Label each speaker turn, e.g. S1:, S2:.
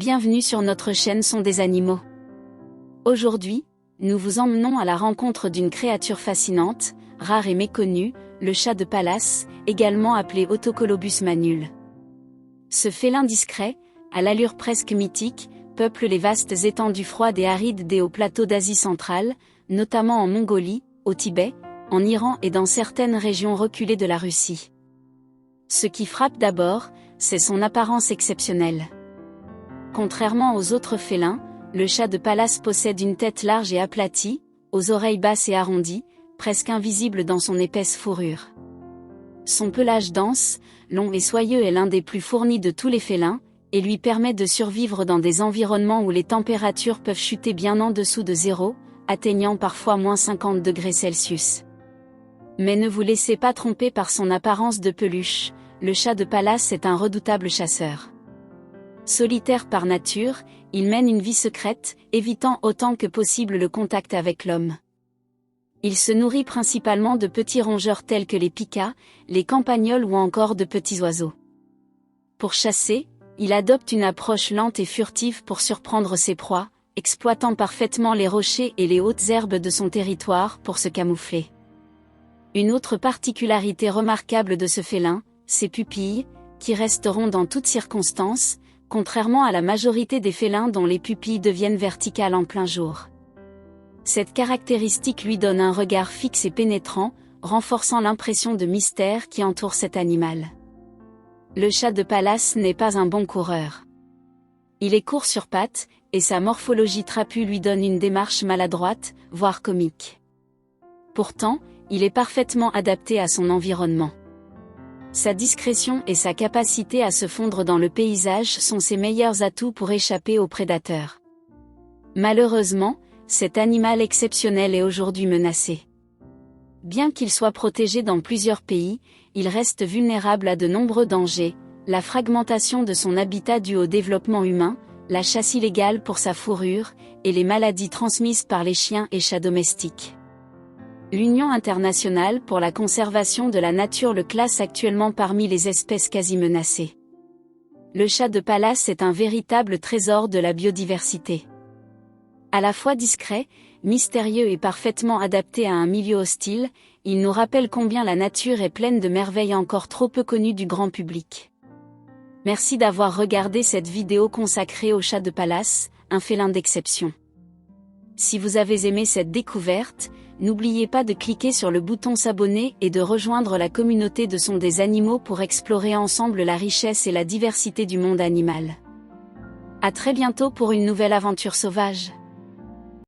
S1: bienvenue sur notre chaîne Son des animaux. Aujourd'hui, nous vous emmenons à la rencontre d'une créature fascinante, rare et méconnue, le chat de Pallas, également appelé Autocolobus manul. Ce félin discret, à l'allure presque mythique, peuple les vastes étendues froides et arides des hauts plateaux d'Asie centrale, notamment en Mongolie, au Tibet, en Iran et dans certaines régions reculées de la Russie. Ce qui frappe d'abord, c'est son apparence exceptionnelle. Contrairement aux autres félins, le chat de Pallas possède une tête large et aplatie, aux oreilles basses et arrondies, presque invisible dans son épaisse fourrure. Son pelage dense, long et soyeux est l'un des plus fournis de tous les félins, et lui permet de survivre dans des environnements où les températures peuvent chuter bien en dessous de zéro, atteignant parfois -50 degrés Celsius. Mais ne vous laissez pas tromper par son apparence de peluche, le chat de Pallas est un redoutable chasseur. Solitaire par nature, il mène une vie secrète, évitant autant que possible le contact avec l'homme. Il se nourrit principalement de petits rongeurs tels que les pikas, les campagnols ou encore de petits oiseaux. Pour chasser, il adopte une approche lente et furtive pour surprendre ses proies, exploitant parfaitement les rochers et les hautes herbes de son territoire pour se camoufler. Une autre particularité remarquable de ce félin, ses pupilles, qui resteront dans toutes circonstances, contrairement à la majorité des félins dont les pupilles deviennent verticales en plein jour. Cette caractéristique lui donne un regard fixe et pénétrant, renforçant l'impression de mystère qui entoure cet animal. Le chat de Pallas n'est pas un bon coureur. Il est court sur pattes, et sa morphologie trapue lui donne une démarche maladroite, voire comique. Pourtant, il est parfaitement adapté à son environnement. Sa discrétion et sa capacité à se fondre dans le paysage sont ses meilleurs atouts pour échapper aux prédateurs. Malheureusement, cet animal exceptionnel est aujourd'hui menacé. Bien qu'il soit protégé dans plusieurs pays, il reste vulnérable à de nombreux dangers, la fragmentation de son habitat due au développement humain, la chasse illégale pour sa fourrure, et les maladies transmises par les chiens et chats domestiques. L'Union internationale pour la conservation de la nature le classe actuellement parmi les espèces quasi menacées. Le chat de Pallas est un véritable trésor de la biodiversité. À la fois discret, mystérieux et parfaitement adapté à un milieu hostile, il nous rappelle combien la nature est pleine de merveilles encore trop peu connues du grand public. Merci d'avoir regardé cette vidéo consacrée au chat de Pallas, un félin d'exception. Si vous avez aimé cette découverte, n'oubliez pas de cliquer sur le bouton s'abonner et de rejoindre la communauté de Son des animaux pour explorer ensemble la richesse et la diversité du monde animal. À très bientôt pour une nouvelle aventure sauvage.